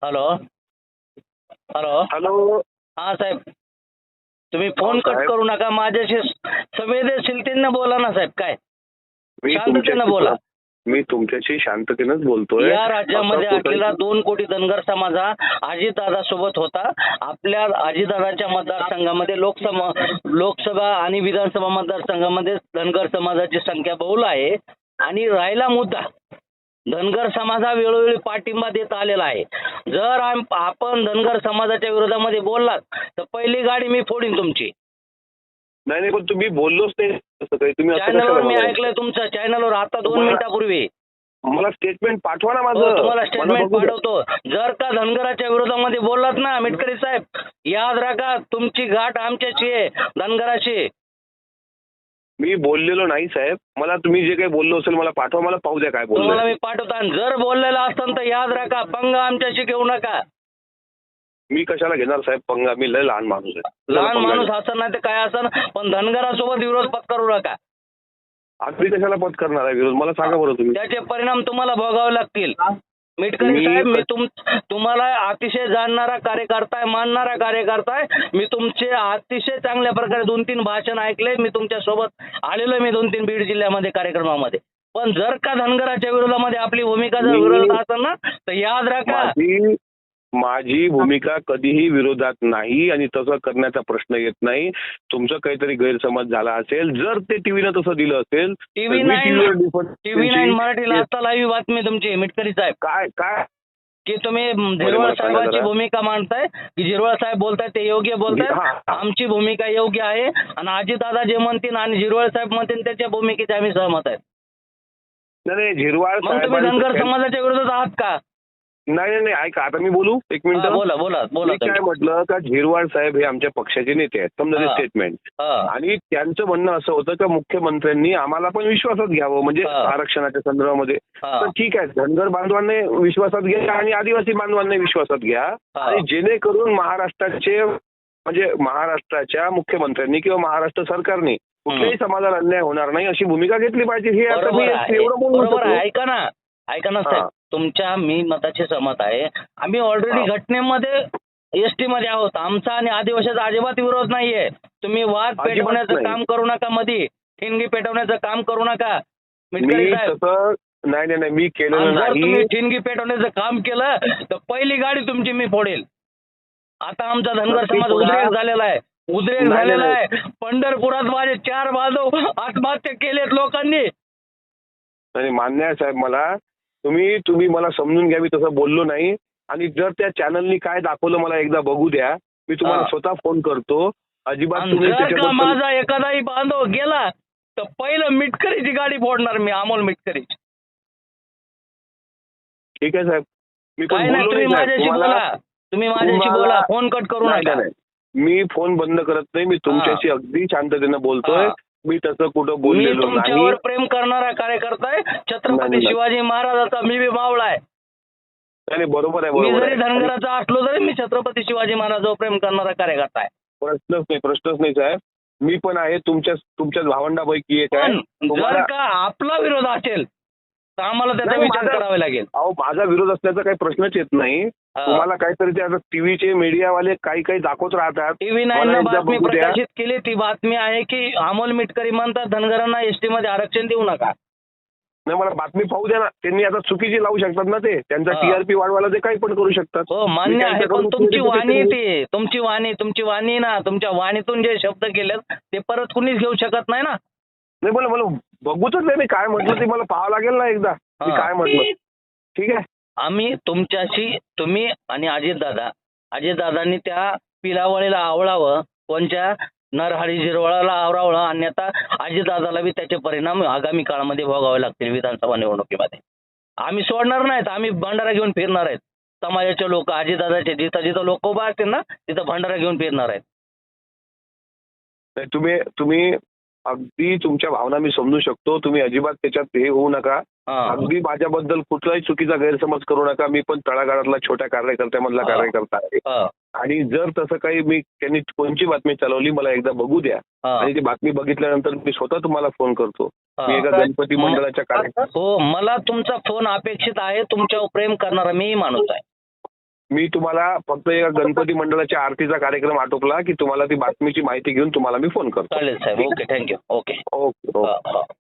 Hello hello hello. हा साहेब, तुम्ही phone cut साहेब. करू नका. माझ्याशी संवेदनशीलतेने बोला ना साहेब. काय मी शांततेने बोला. तुमच्याशी शांततेनेच बोलतोय. या राज्यामध्ये असं कुठं- असलेला 2 कोटी धनगर समाज हा अजितदादा सोबत होता. आपल्या अजितदादाच्या मतदारसंघामध्ये लोकसभा आणि विधानसभा मतदारसंघामध्ये धनगर समाजाची संख्या बहुल आहे. आणि राहिला मुद्दा, धनगर समाज हा वेळोवेळी पाठिंबा देत आलेला आहे. जर आपण धनगर समाजाच्या विरोधामध्ये बोललात तर पहिली गाडी मी फोडीन तुमची. नाही पण तुम्ही बोललोच नाही तसं काही. तुम्ही असं चॅनलवर कशाला मी बोलायचं? ऐकलंय तुमच्या चॅनलवर आता 2 मिनिटापूर्वी. मला स्टेटमेंट पाठवा ना हो, माझं. तुम्हाला मला स्टेटमेंट बघू द्या. पाठवतो. जर का धनगराच्या विरोधामध्ये बोललात ना मिटकरी साहेब, याद राखा तुमची गाठ आमच्याशी आहे, धनगराशी. मी बोललेलो नाही साहेब. मला तुम्ही जे काही बोललो असेल मला पाठवा. मला पाहू द्या काय तुम्हाला बोललो. मी पाठवतो. आणि जर बोललेला असताना तर याद राखा, पंगा आमच्याशी घेऊ नका. मी कशाला घेणार साहेब पंगा? मी लय लहान माणूस आहे. लहान माणूस असं नाही तर काय असं, पण धनगरासोबत विरोध पत्करू नका. आम्ही कशाला पद करणार आहे विरोध? मला सांगा बरं तुम्ही. त्याचे परिणाम तुम्हाला भोगावे लागतील. मिटकरी साहेब, मी तुम्हाला अतिशय जाणणारा कार्यकर्ता आहे, मानणारा कार्यकर्ता आहे. मी तुमचे अतिशय चांगल्या प्रकारे 2-3 भाषण ऐकले. मी तुमच्या सोबत आलेलो मी 2-3 बीड जिल्ह्यामध्ये कार्यक्रमामध्ये. पण जर का धनगराच्या विरोधामध्ये आपली भूमिका जर विरोधात असेल ना तर याद राखा, माझी भूमिका कधीही विरोधात नाही आणि तसं करण्याचा प्रश्न येत नाही. तुमचं काहीतरी गैरसमज झाला असेल. जर ते टीव्हीनं तसं दिलं असेल टीव्ही 9 मराठीला आता लाईव्ह बातमी तुमची मिटकरी साहेब. काय काय की तुम्ही झिरवळ साहेबांची भूमिका मांडताय, की झिरवळ साहेब बोलताय ते योग्य बोलताय. आमची भूमिका योग्य आहे आणि अजितदादा जे म्हणतील आणि झिरवळ साहेब म्हणतील त्याच्या भूमिकेचे आम्ही सहमत आहेत. नाही झिरवाळ मग तुम्ही धनगर समाजाच्या विरोधात आहात का? नाही ऐका. आता मी बोलू एक मिनिट. बोला मी काय म्हटलं का झिरवाळ साहेब हे आमच्या पक्षाचे नेते आहेत. समजा ते स्टेटमेंट. आणि त्यांचं म्हणणं असं होतं का मुख्यमंत्र्यांनी आम्हाला पण विश्वासात घ्यावं म्हणजे आरक्षणाच्या संदर्भामध्ये. तर ठीक आहे, धनगर बांधवांनी विश्वासात घ्या आणि आदिवासी बांधवांनी विश्वासात घ्या. आणि जेणेकरून महाराष्ट्राच्या मुख्यमंत्र्यांनी किंवा महाराष्ट्र सरकारने कुठल्याही समाजाला अन्याय होणार नाही अशी भूमिका घेतली पाहिजे. हे आता मी एवढं बोलू. ऐका ना साहेब, तुमच्या मी मताशी सहमत आहे. आम्ही ऑलरेडी घटनेमध्ये एसटी मध्ये आहोत. आमचा आणि आदिवासीचा अजिबात विरोध नाहीये. तुम्ही वाद पेटवण्याचं काम करू नका, मध्ये ठिणगी पेटवण्याचं काम करू नका मिटकरी साहेब. नाही मी केलेलं जर तुम्ही नाही. ठिणगी पेटवण्याचं काम केलं तर पहिली गाडी तुमची मी फोडेल. आता आमचा धनगर समाज उद्रेक झालेला आहे. पंढरपुरात माझे 4 बांधव आत्महत्या केलेत लोकांनी. नाही मान्य आहे साहेब मला. तुम्ही मला समजून घ्या. मी तसं बोललो नाही. आणि जर त्या चॅनलनी काय दाखवलं मला एकदा बघू द्या. मी तुम्हाला स्वतः फोन करतो. अजिबात जर माझा एखादाही बांधव गेला तर पहिलं मिटकरीची गाडी फोडणार मी, अमोल मिटकरीची. ठीक आहे साहेब. मी काय नाही, तुम्ही माझ्याशी बोला. फोन कट करू नका. मी फोन बंद करत नाही. मी तुमच्याशी अगदी शांततेने बोलतोय. मी तसं कुठं बोललेलो नाही. तुमच्यावर प्रेम करणारा कार्यकर्ता आहे. छत्रपती शिवाजी महाराजाचा मी बी मावळा आहे. नाही बरोबर आहे. मी जरी धनगराचा असलो तरी मी छत्रपती शिवाजी महाराजावर प्रेम करणारा कार्यकर्ता आहे. प्रश्नच नाही साहेब. मी पण आहे तुमच्या भावंडापैकी एक आहे. जर का आपला विरोध असेल तर आम्हाला त्याचा विचार करावा लागेल. माझा विरोध असल्याचा काही प्रश्नच येत नाही. तुम्हाला काहीतरी ते आता टीव्हीचे मीडियावाले काही दाखवत राहतात. टीव्ही 9 बातमी प्रकाशित केली. ती बातमी आहे की अमोल मिटकरी म्हणतात धनगरांना एसटी मध्ये आरक्षण देऊ नका. नाही मला बातमी पाहू द्या ना. त्यांनी आता चुकीची लावू शकतात ना. ते त्यांचा टीआरपी वाढवायला ते काही पण करू शकतात. हो मान्य आहे. पण तुमची वाणी ना, तुमच्या वाणीतून जे शब्द केलेत ते परत कुणीच घेऊ शकत नाही ना. नाही मला बघूच नाही. मी काय म्हटलं ते मला पाहावं लागेल ना एकदा. मी काय म्हटलं. ठीक आहे. आम्ही तुम्ही आणि अजितदादांनी त्या पिलावळीला आवळावं, कोणच्या नरहरी झिरवळाला आवरावं. अन्यथा अजितदादाला बी त्याचे परिणाम आगामी काळामध्ये भोगावे लागतील विधानसभा निवडणुकीमध्ये. आम्ही सोडणार नाहीत. आम्ही भंडारा घेऊन फिरणार आहेत. समाजाचे लोक अजितदादाचे जिथं लोक उभा असतील ना तिथं भंडारा घेऊन फिरणार आहेत. तुम्ही अगदी तुमच्या भावना मी समजू शकतो. तुम्ही अजिबात त्याच्यात हे होऊ नका. अगदी माझ्याबद्दल कुठलाही चुकीचा गैरसमज करू नका. मी पण तळागाळातला छोट्या कार्यकर्त्यामधला कार्यकर्ता आहे. आणि जर तसं काही त्यांनी कोणची बातमी चालवली मला एकदा बघू द्या. आणि ती बातमी बघितल्यानंतर मी स्वतः तुम्हाला फोन करतो. मी एका गणपती मंडळाच्या हो, मला तुमचा फोन अपेक्षित आहे. तुमच्यावर प्रेम करणारा मीही माणूस आहे. मी तुम्हाला फक्त एका गणपती मंडळाच्या आरतीचा कार्यक्रम आटोपला की तुम्हाला ती बातमीची माहिती घेऊन तुम्हाला मी फोन करतो. चालेल साहेब. Okay, thank you. Okay. Okay okay.